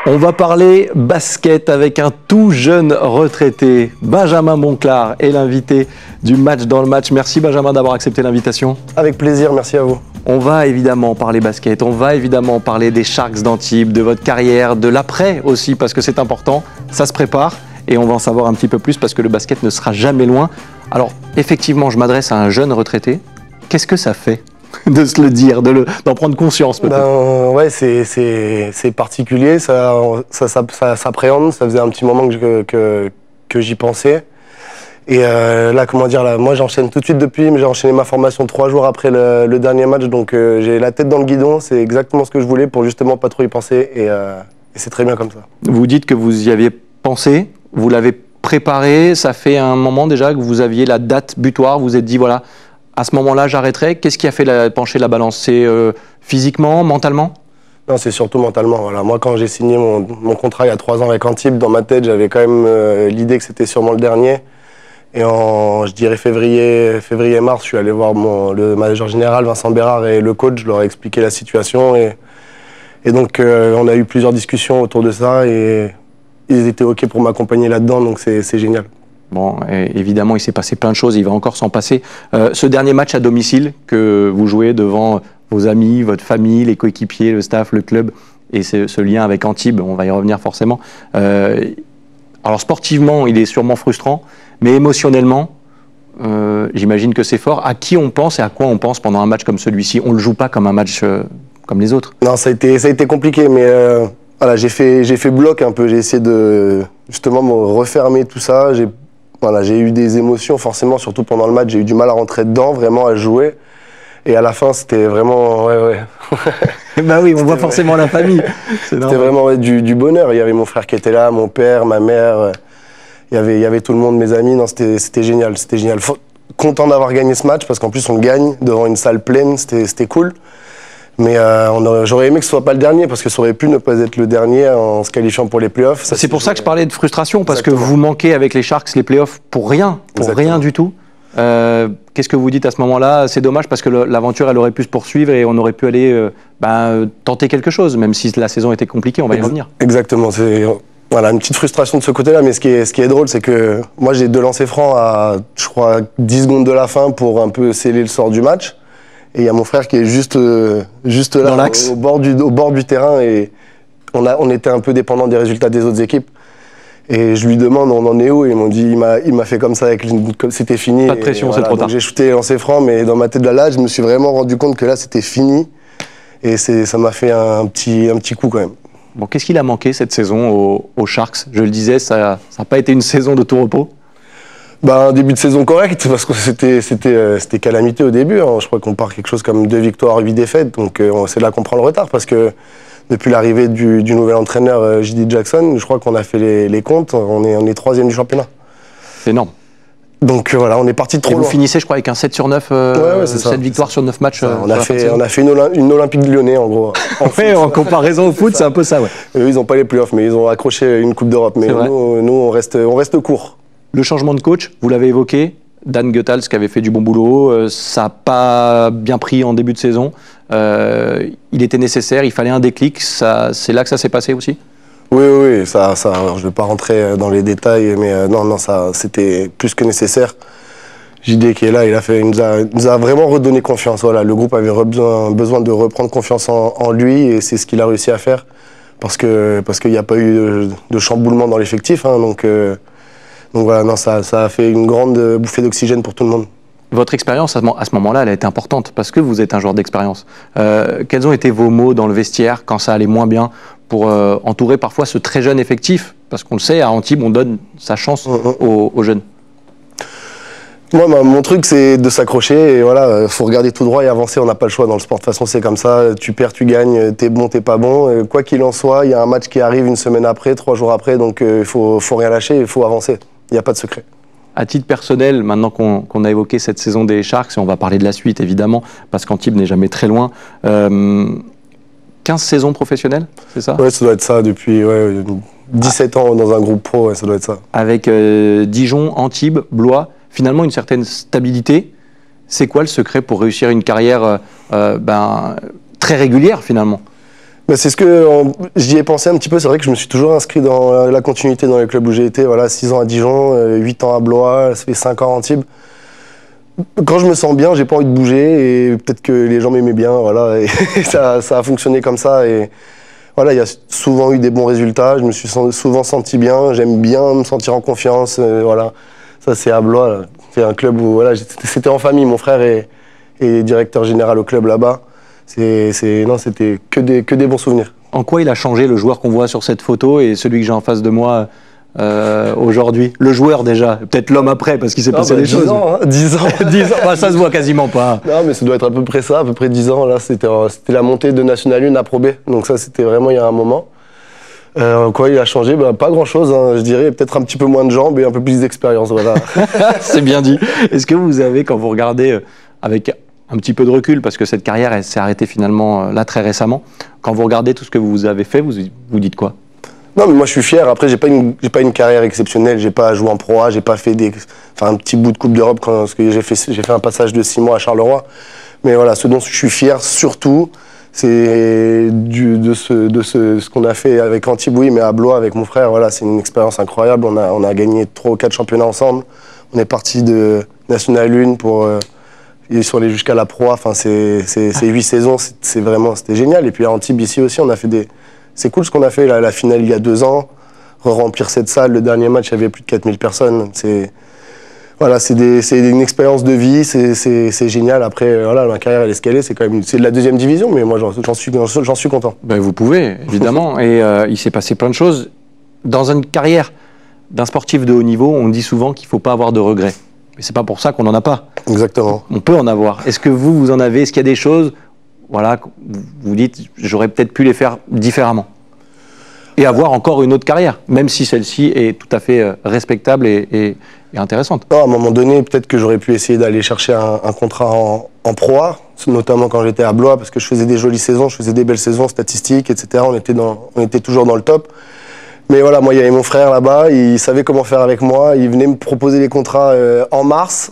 On va parler basket avec un tout jeune retraité. Benjamin Bonclar est l'invité du match dans le match. Merci Benjamin d'avoir accepté l'invitation. Avec plaisir, merci à vous. On va évidemment parler basket, on va évidemment parler des Sharks d'Antibes, de votre carrière, de l'après aussi parce que c'est important, ça se prépare et on va en savoir un petit peu plus parce que le basket ne sera jamais loin. Alors effectivement, je m'adresse à un jeune retraité. Qu'est-ce que ça fait de se le dire, d'en prendre conscience peut-être? Ouais, c'est particulier, ça s'appréhende, ça faisait un petit moment que j'y pensais. Et là, comment dire, là, moi j'enchaîne tout de suite depuis, mais j'ai enchaîné ma formation 3 jours après le dernier match, donc j'ai la tête dans le guidon, c'est exactement ce que je voulais pour justement pas trop y penser, et c'est très bien comme ça. Vous dites que vous y aviez pensé, vous l'avez préparé, ça fait un moment déjà que vous aviez la date butoir, vous vous êtes dit voilà, à ce moment-là j'arrêterai. Qu'est-ce qui a fait pencher la balance? C'est physiquement, mentalement? Non, c'est surtout mentalement. Voilà. Moi, quand j'ai signé mon contrat il y a 3 ans avec Antibes, dans ma tête, j'avais quand même l'idée que c'était sûrement le dernier. Et je dirais février-mars, je suis allé voir le manager général, Vincent Bérard, et le coach, je leur ai expliqué la situation. Et donc, on a eu plusieurs discussions autour de ça et ils étaient OK pour m'accompagner là-dedans, donc c'est génial. Bon, évidemment, il s'est passé plein de choses, il va encore s'en passer. Ce dernier match à domicile que vous jouez devant vos amis, votre famille, les coéquipiers, le staff, le club, et ce lien avec Antibes, on va y revenir forcément. Alors sportivement, il est sûrement frustrant, mais émotionnellement, j'imagine que c'est fort. À qui on pense et à quoi on pense pendant un match comme celui-ci? On ne le joue pas comme un match comme les autres. Non, ça a été compliqué, mais voilà, j'ai fait bloc un peu. J'ai essayé de justement me refermer tout ça. J'ai eu des émotions, forcément, surtout pendant le match. J'ai eu du mal à rentrer dedans, vraiment à jouer. Et à la fin, c'était vraiment... Ouais. Bah oui, on voit forcément la famille. C'était vraiment du bonheur. Il y avait mon frère qui était là, mon père, ma mère. Il y avait tout le monde, mes amis. Non, c'était génial. C'était génial. Content d'avoir gagné ce match parce qu'en plus, on gagne devant une salle pleine. C'était cool. Mais j'aurais aimé que ce soit pas le dernier parce que ça aurait pu ne pas être le dernier en se qualifiant pour les playoffs. C'est pour ça que je parlais de frustration parce que vous manquez avec les Sharks les playoffs pour rien du tout. Qu'est-ce que vous dites à ce moment-là? C'est dommage parce que l'aventure elle aurait pu se poursuivre et on aurait pu aller tenter quelque chose, même si la saison était compliquée, on va y revenir. Exactement, c'est voilà, une petite frustration de ce côté-là, mais ce qui est drôle, c'est que moi j'ai 2 lancers francs à, je crois, 10 secondes de la fin pour un peu sceller le sort du match. Et il y a mon frère qui est juste là, au bord du terrain, et on était un peu dépendant des résultats des autres équipes. Et je lui demande on en est où, et ils m'ont dit il m'a fait comme ça comme c'était fini. Pas de pression, c'est trop tard. J'ai shooté lancé franc, mais dans ma tête là, je me suis vraiment rendu compte que là c'était fini, et ça m'a fait un petit coup quand même. Bon, qu'est-ce qu'il a manqué cette saison aux Sharks? Je le disais, ça n'a pas été une saison de tout repos. Un début de saison correct, parce que c'était calamiteux au début. Hein. Je crois qu'on part quelque chose comme 2 victoires, 8 défaites, donc c'est là qu'on prend le retard, parce que depuis l'arrivée du nouvel entraîneur J.D. Jackson, je crois qu'on a fait les comptes, on est 3e du championnat. C'est énorme. Donc voilà, on est parti trop loin. Vous finissez, je crois, avec un 7 sur 9, ouais, 7 victoires sur 9 matchs. On a fait une Olympique de Lyonnais, en gros. En comparaison au foot, c'est un peu ça, ouais. Eux, ils n'ont pas les playoffs, mais ils ont accroché une Coupe d'Europe. Mais nous, on reste court. Le changement de coach, vous l'avez évoqué, Dan Guttals qui avait fait du bon boulot, ça n'a pas bien pris en début de saison. Il était nécessaire, il fallait un déclic, c'est là que ça s'est passé aussi? Oui, ça, je ne vais pas rentrer dans les détails, mais non, ça, c'était plus que nécessaire. JD qui est là, il nous a vraiment redonné confiance. Voilà, le groupe avait besoin de reprendre confiance en lui, et c'est ce qu'il a réussi à faire, parce qu'il n'y a pas eu de chamboulement dans l'effectif, hein, donc voilà, non, ça a fait une grande bouffée d'oxygène pour tout le monde. Votre expérience à ce moment-là, elle a été importante parce que vous êtes un joueur d'expérience. Quels ont été vos mots dans le vestiaire quand ça allait moins bien pour entourer parfois ce très jeune effectif? Parce qu'on le sait, à Antibes, on donne sa chance aux jeunes. Moi, mon truc, c'est de s'accrocher, et voilà, faut regarder tout droit et avancer. On n'a pas le choix dans le sport. De toute façon, c'est comme ça. Tu perds, tu gagnes, t'es bon, t'es pas bon. Quoi qu'il en soit, il y a un match qui arrive une semaine après, 3 jours après, donc il faut rien lâcher, il faut avancer. Il n'y a pas de secret. À titre personnel, maintenant qu'on a évoqué cette saison des Sharks, et on va parler de la suite évidemment, parce qu'Antibes n'est jamais très loin, 15 saisons professionnelles, c'est ça? Ouais, ça doit être ça, depuis 17 ans dans un groupe pro, ça doit être ça. Avec Dijon, Antibes, Blois, finalement une certaine stabilité. C'est quoi le secret pour réussir une carrière très régulière finalement? Bah, c'est ce que j'y ai pensé un petit peu. C'est vrai que je me suis toujours inscrit dans la continuité dans les clubs où j'ai été. Voilà, 6 ans à Dijon, 8 ans à Blois, ça fait 5 ans à Antibes. Quand je me sens bien, j'ai pas envie de bouger et peut-être que les gens m'aimaient bien. Voilà, et ça a fonctionné comme ça. Et voilà, il y a souvent eu des bons résultats. Je me suis souvent senti bien. J'aime bien me sentir en confiance. Voilà, ça c'est à Blois. Là. C'est un club où voilà, c'était en famille. Mon frère est directeur général au club là-bas. Non, c'était que des bons souvenirs. En quoi il a changé le joueur qu'on voit sur cette photo et celui que j'ai en face de moi aujourd'hui? Le joueur déjà, peut-être l'homme après parce qu'il s'est passé des 10 choses. ans, 10 ans. 10 ans, bah, ça se voit quasiment pas. Non, mais ça doit être à peu près ça, à peu près 10 ans. Là, c'était la montée de National 1 à Pro B. Donc ça, c'était vraiment il y a un moment. Quoi, il a changé? Bah, pas grand-chose, hein, je dirais. Peut-être un petit peu moins de jambes et un peu plus d'expérience. Voilà. C'est bien dit. Est-ce que vous avez, quand vous regardez avec un petit peu de recul, parce que cette carrière, elle s'est arrêtée finalement là très récemment, quand vous regardez tout ce que vous avez fait, vous dites quoi? Non, mais moi je suis fier. Après, j'ai pas une carrière exceptionnelle. J'ai pas joué en Pro A. J'ai pas fait un petit bout de Coupe d'Europe parce que j'ai fait un passage de 6 mois à Charleroi. Mais voilà, ce dont je suis fier surtout, c'est de ce qu'on a fait avec Antibes, oui, mais à Blois avec mon frère. Voilà, c'est une expérience incroyable. On a gagné 3 ou 4 championnats ensemble. On est parti de National 1 pour ils sont allés jusqu'à la Pro A. Enfin, c'est 8 saisons. C'était génial. Et puis à Antibes ici aussi, on a fait c'est cool ce qu'on a fait, la finale il y a 2 ans, remplir cette salle, le dernier match il y avait plus de 4000 personnes, voilà, c'est une expérience de vie, c'est génial. Après, voilà, ma carrière elle est escalée, c'est de la 2e division, mais moi j'en suis content. Ben, vous pouvez, évidemment, et il s'est passé plein de choses. Dans une carrière d'un sportif de haut niveau, on dit souvent qu'il ne faut pas avoir de regrets. Mais c'est pas pour ça qu'on n'en a pas. Exactement. On peut en avoir. Est-ce que vous en avez? Est-ce qu'il y a des choses, voilà, vous dites, j'aurais peut-être pu les faire différemment et avoir encore une autre carrière, même si celle-ci est tout à fait respectable et intéressante? Non, à un moment donné, peut-être que j'aurais pu essayer d'aller chercher un contrat en Pro A, notamment quand j'étais à Blois, parce que je faisais des jolies saisons, je faisais des belles saisons statistiques, etc. On était toujours dans le top. Mais voilà, moi, il y avait mon frère là-bas, il savait comment faire avec moi, il venait me proposer les contrats en mars,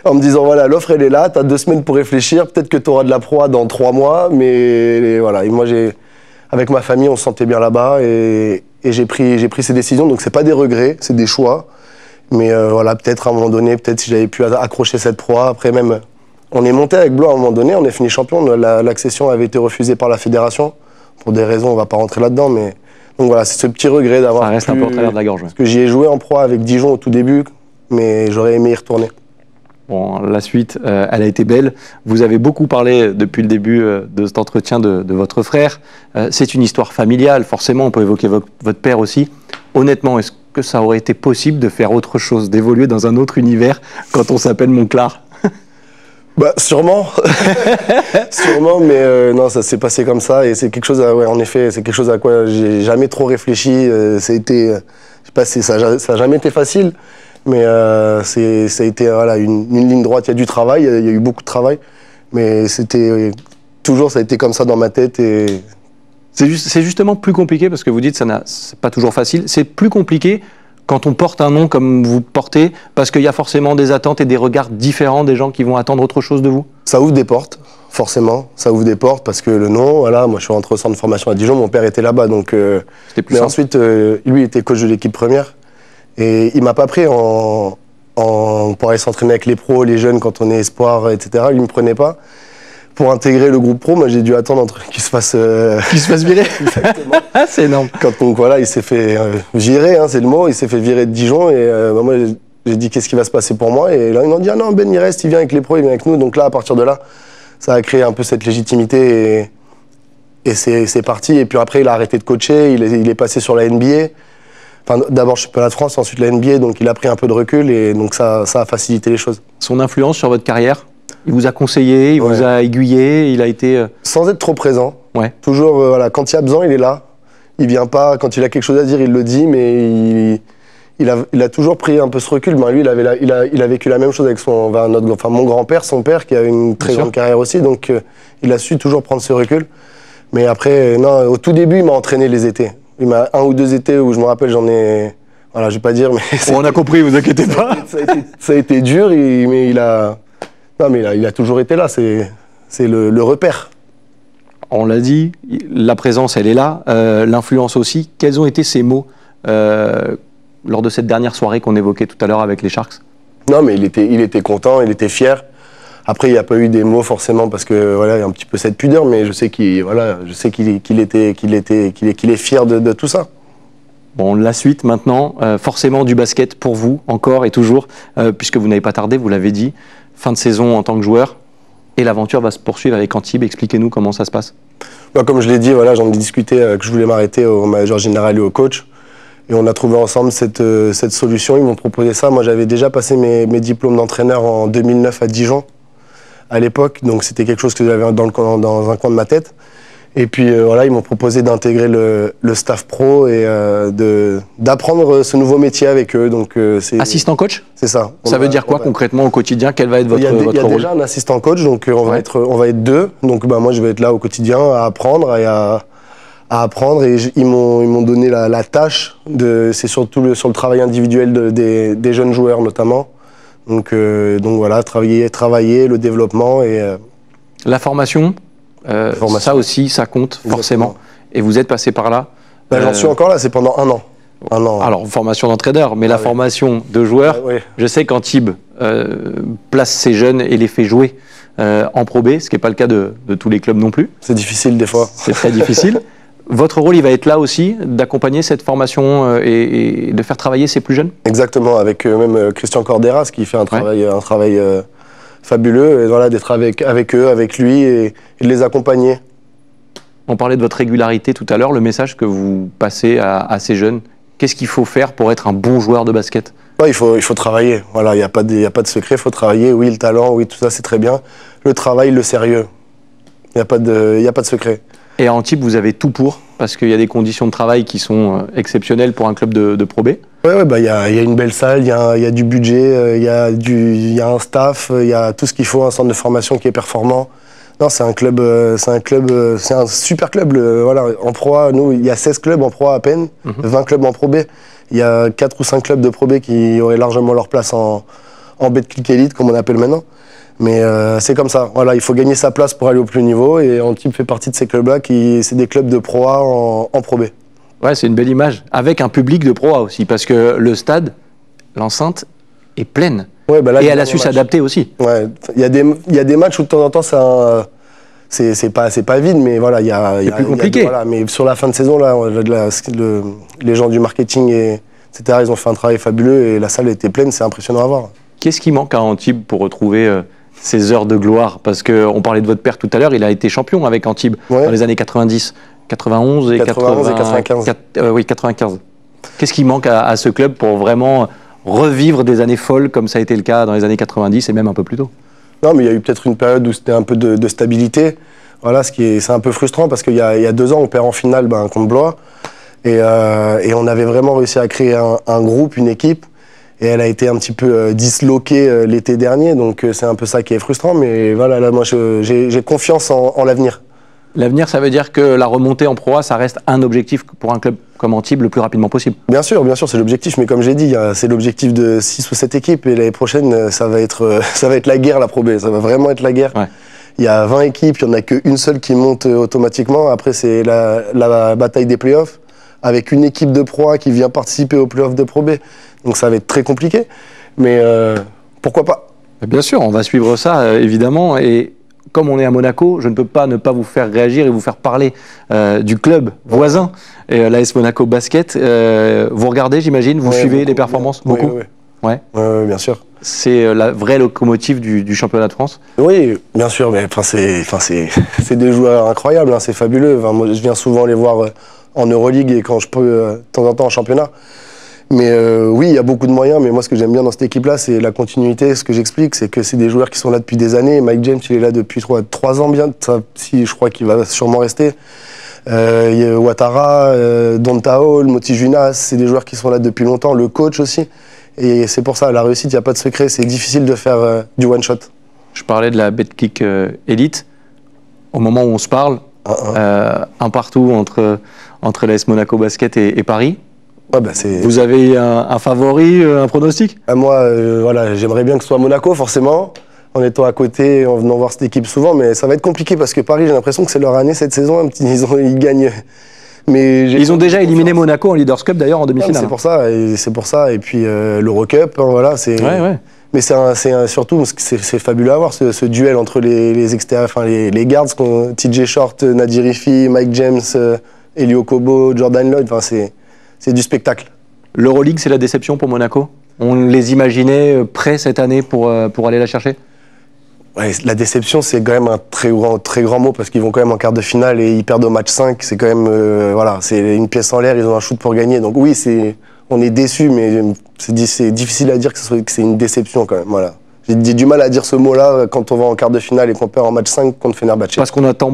en me disant, voilà, l'offre, elle est là, t'as 2 semaines pour réfléchir, peut-être que t'auras de la Pro A dans 3 mois, mais voilà. Et moi, avec ma famille, on se sentait bien là-bas, et j'ai pris ces décisions, donc c'est pas des regrets, c'est des choix. Mais voilà, peut-être à un moment donné, peut-être si j'avais pu accrocher cette Pro A, après même, on est monté avec Blois à un moment donné, on est fini champion, l'accession avait été refusée par la fédération, pour des raisons, on va pas rentrer là-dedans, mais... Donc voilà, c'est ce petit regret d'avoir... Ça reste un peu au travers de la gorge. Parce que j'y ai joué en Pro A avec Dijon au tout début, mais j'aurais aimé y retourner. Bon, la suite, elle a été belle. Vous avez beaucoup parlé depuis le début de cet entretien de votre frère. C'est une histoire familiale, forcément, on peut évoquer votre père aussi. Honnêtement, est-ce que ça aurait été possible de faire autre chose, d'évoluer dans un autre univers quand on s'appelle Monclar? Bah sûrement, sûrement, mais non, ça s'est passé comme ça et c'est quelque chose, ouais, en effet, c'est quelque chose à quoi j'ai jamais trop réfléchi. Ça a été, je sais pas, ça a jamais été facile, mais ça a été voilà une ligne droite. Il y a du travail, il y a eu beaucoup de travail, mais c'était toujours, ça a été comme ça dans ma tête et c'est justement plus compliqué parce que vous dites c'est pas toujours facile. C'est plus compliqué quand on porte un nom comme vous portez, parce qu'il y a forcément des attentes et des regards différents des gens qui vont attendre autre chose de vous? Ça ouvre des portes, forcément. Ça ouvre des portes parce que le nom, voilà, moi je suis rentré au centre de formation à Dijon, mon père était là-bas, donc... C'était plus mais simple. ensuite, lui, il était coach de l'équipe première. Et il m'a pas pris pour aller s'entraîner avec les pros, les jeunes, quand on est espoir, etc. Lui, il me prenait pas. Pour intégrer le groupe pro, moi j'ai dû attendre qu'il se fasse... Qu'il se fasse virer. Exactement. C'est énorme. Donc voilà, il s'est fait virer, hein, c'est le mot, il s'est fait virer de Dijon et moi j'ai dit qu'est-ce qui va se passer pour moi et là ils m'ont dit ah non Ben il reste, il vient avec les pros, il vient avec nous. Donc là à partir de là, ça a créé un peu cette légitimité et c'est parti. Et puis après il a arrêté de coacher, il est passé sur la NBA. Enfin, d'abord championnat de France, ensuite la NBA, donc il a pris un peu de recul et donc ça a facilité les choses. Son influence sur votre carrière? Il vous a conseillé, il vous a aiguillé, il a été... Sans être trop présent. Ouais. Toujours, voilà, quand il y a besoin, il est là. Il vient pas, quand il a quelque chose à dire, il le dit, mais il a toujours pris un peu ce recul. Ben, lui, il a vécu la même chose avec mon grand-père, son père, qui a une très grande carrière aussi, donc il a su toujours prendre ce recul. Mais après, non, au tout début, il m'a entraîné les étés. Il m'a 1 ou 2 étés où je me rappelle, j'en ai... Voilà, je vais pas dire, mais... On a compris, vous inquiétez pas. Ça a été dur, mais il a toujours été là, c'est le repère. on l'a dit, la présence, elle est là, l'influence aussi. Quels ont été ces mots lors de cette dernière soirée qu'on évoquait tout à l'heure avec les Sharks? Non, mais il était content, il était fier. Après, il n'y a pas eu des mots forcément parce que voilà, il y a un petit peu cette pudeur, mais je sais qu'il est fier de tout ça. Bon, la suite maintenant, forcément du basket pour vous, encore et toujours, puisque vous n'avez pas tardé, vous l'avez dit, fin de saison en tant que joueur, et l'aventure va se poursuivre avec Antibes. Expliquez-nous comment ça se passe. Bah, comme je l'ai dit, voilà, j'en ai discuté que je voulais m'arrêter au manager général et au coach, et on a trouvé ensemble cette solution. Ils m'ont proposé ça. Moi, j'avais déjà passé mes diplômes d'entraîneur en 2009 à Dijon, à l'époque, donc c'était quelque chose que j'avais dans un coin de ma tête. Et puis voilà, ils m'ont proposé d'intégrer le staff pro et d'apprendre ce nouveau métier avec eux. Donc, assistant coach? C'est ça. Ça veut dire quoi concrètement au quotidien? Quel va être votre rôle? Il y a déjà un assistant coach, donc on va être deux. Donc bah, moi je vais être là au quotidien à apprendre et à apprendre. Et ils m'ont donné la tâche, c'est surtout sur le travail individuel des jeunes joueurs notamment. Donc voilà, travailler le développement et... La formation? Ça aussi, ça compte forcément. Et vous êtes passé par là? J'en suis encore là, c'est pendant un an. Alors, formation d'entraîneur, mais la formation de joueur, je sais qu'Antibes place ses jeunes et les fait jouer en Pro B, ce qui n'est pas le cas de tous les clubs non plus. C'est difficile des fois. C'est très difficile. Votre rôle, il va être là aussi, d'accompagner cette formation et de faire travailler ces plus jeunes? Exactement, avec même Christian Corderas qui fait un travail fabuleux, et voilà, d'être avec eux, avec lui et de les accompagner. On parlait de votre régularité tout à l'heure, le message que vous passez à ces jeunes. Qu'est-ce qu'il faut faire pour être un bon joueur de basket? Il faut travailler, voilà, il n'y a pas de secret, il faut travailler, oui, le talent, oui, tout ça c'est très bien. Le travail, le sérieux, il n'y a pas de secret. Et à Antibes, vous avez tout pour, parce qu'il y a des conditions de travail qui sont exceptionnelles pour un club de Pro B. Oui, il y a une belle salle, il y a du budget, il y a un staff, il y a tout ce qu'il faut, un centre de formation qui est performant. Non, c'est un super club. Voilà, en Pro A, nous, il y a 16 clubs en Pro A à peine, 20 clubs en Pro B. Il y a 4 ou 5 clubs de Pro B qui auraient largement leur place en Betclic Elite, comme on appelle maintenant. Mais c'est comme ça. Voilà, il faut gagner sa place pour aller au plus haut niveau. Et Antibes fait partie de ces clubs-là, c'est des clubs de Pro A en Pro B. Ouais, c'est une belle image. Avec un public de Pro A aussi, parce que le stade, l'enceinte, est pleine. Ouais, bah là, et elle a su s'adapter aussi. Ouais, il y a des matchs où de temps en temps, c'est pas vide, mais voilà, c'est plus compliqué. Voilà, mais sur la fin de saison, là, les gens du marketing, etc., ils ont fait un travail fabuleux et la salle était pleine, c'est impressionnant à voir. Qu'est-ce qui manque à Antibes pour retrouver ces heures de gloire? Parce qu'on parlait de votre père tout à l'heure, il a été champion avec Antibes dans les années 90, 91 et 95. Oui, 95. Qu'est-ce qui manque à ce club pour vraiment revivre des années folles comme ça a été le cas dans les années 90 et même un peu plus tôt? Non, mais il y a eu peut-être une période où c'était un peu de stabilité. Voilà, c'est un peu frustrant parce qu'il y a 2 ans, on perd en finale contre Blois. Et on avait vraiment réussi à créer un groupe, une équipe. Et elle a été un petit peu disloquée l'été dernier. Donc c'est un peu ça qui est frustrant. Mais voilà, là, moi, j'ai confiance en l'avenir. L'avenir, ça veut dire que la remontée en Pro A, ça reste un objectif pour un club comme Antibes le plus rapidement possible? Bien sûr, c'est l'objectif. Mais comme j'ai dit, c'est l'objectif de 6 ou 7 équipes. Et l'année prochaine, ça va être la guerre, la Pro B. Ça va vraiment être la guerre. Ouais. Il y a 20 équipes, il n'y en a qu'une seule qui monte automatiquement. Après, c'est la bataille des playoffs avec une équipe de Pro A qui vient participer aux playoffs de Pro B. Donc ça va être très compliqué. Mais pourquoi pas? Bien sûr, on va suivre ça, évidemment. Et comme on est à Monaco, je ne peux pas ne pas vous faire réagir et vous faire parler du club voisin, l'AS Monaco Basket. Vous regardez, j'imagine, vous suivez les performances beaucoup? Oui, bien sûr. C'est la vraie locomotive du championnat de France? Oui, bien sûr, mais c'est des joueurs incroyables, hein, c'est fabuleux. Enfin, moi, je viens souvent les voir en Euroleague et quand je peux, de temps en temps en championnat. Mais oui, il y a beaucoup de moyens, mais moi ce que j'aime bien dans cette équipe-là, c'est la continuité. Ce que j'explique, c'est que c'est des joueurs qui sont là depuis des années. Mike James, il est là depuis 3 ans bien, si je crois qu'il va sûrement rester. Ouattara, Donta Hall, Moti Junas, c'est des joueurs qui sont là depuis longtemps. Le coach aussi. Et c'est pour ça, la réussite, il n'y a pas de secret. C'est difficile de faire du one-shot. Je parlais de la Betclic Elite. Au moment où on se parle, un partout entre l'AS Monaco Basket et Paris. Ouais, vous avez un favori, un pronostic? Moi, voilà, j'aimerais bien que ce soit Monaco, forcément. en étant à côté, en venant voir cette équipe souvent. Mais ça va être compliqué parce que Paris, j'ai l'impression que c'est leur année cette saison. Ils gagnent. Mais ils ont déjà éliminé Monaco en Leaders Cup d'ailleurs en demi-finale. C'est pour ça. Et puis l'Eurocup, hein, voilà. Mais surtout, c'est fabuleux à voir ce duel entre les extérieurs, enfin les guards, TJ Short, Nadir Rifi, Mike James, Elio Kobo, Jordan Lloyd. Enfin, c'est du spectacle. L'Euroleague, c'est la déception pour Monaco? On les imaginait prêts cette année pour aller la chercher? Ouais, la déception, c'est quand même un très grand mot parce qu'ils vont quand même en quart de finale et ils perdent au match 5. C'est quand même, voilà, c'est une pièce en l'air, ils ont un shoot pour gagner. Donc oui, on est déçus, mais c'est difficile à dire que c'est une déception quand même. Voilà. J'ai du mal à dire ce mot-là quand on va en quart de finale et qu'on perd en match 5 contre Fenerbahçe. Parce qu'on attend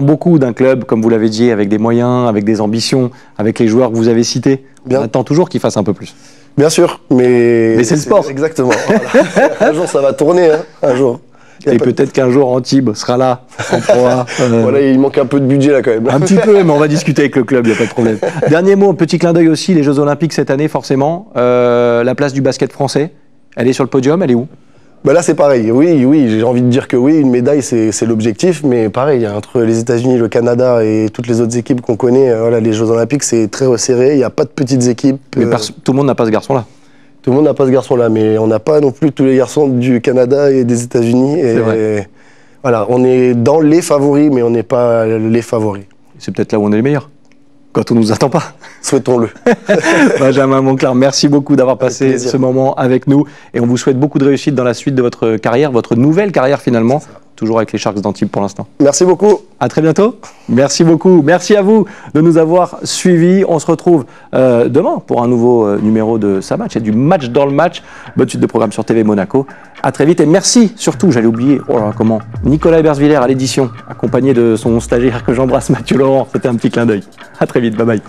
beaucoup d'un club, comme vous l'avez dit, avec des moyens, avec des ambitions, avec les joueurs que vous avez cités. On attend toujours qu'ils fassent un peu plus. Bien sûr, mais c'est le sport. Exactement. Voilà. Un jour, ça va tourner, hein, un jour. Et peut-être qu'un jour, Antibes sera là, en Pro A. Voilà, il manque un peu de budget là quand même. Un petit peu, mais on va discuter avec le club, il n'y a pas de problème. Dernier mot, petit clin d'œil aussi, les Jeux Olympiques cette année, forcément. La place du basket français, elle est sur le podium, elle est où? Bah là, c'est pareil. Oui, j'ai envie de dire que oui, une médaille, c'est l'objectif, mais pareil, entre les États-Unis, le Canada et toutes les autres équipes qu'on connaît, voilà, les Jeux Olympiques, c'est très resserré, il n'y a pas de petites équipes. Mais tout le monde n'a pas ce garçon-là. Tout le monde n'a pas ce garçon-là, mais on n'a pas non plus tous les garçons du Canada et des États-Unis. C'est vrai. Voilà, on est dans les favoris, mais on n'est pas les favoris. C'est peut-être là où on est les meilleurs, quand on ne nous attend pas. Souhaitons-le. Benjamin Monclar, merci beaucoup d'avoir passé ce moment avec nous. Et on vous souhaite beaucoup de réussite dans la suite de votre carrière, votre nouvelle carrière finalement, toujours avec les Sharks d'Antibes pour l'instant. Merci beaucoup. À très bientôt. Merci beaucoup. Merci à vous de nous avoir suivis. On se retrouve demain pour un nouveau numéro de Ça Match et du match dans le match. Bonne suite de programme sur TV Monaco. À très vite et merci surtout, j'allais oublier, Nicolas Ebersviller à l'édition, accompagné de son stagiaire que j'embrasse, Mathieu Laurent. C'était un petit clin d'œil. À très vite. Bye bye.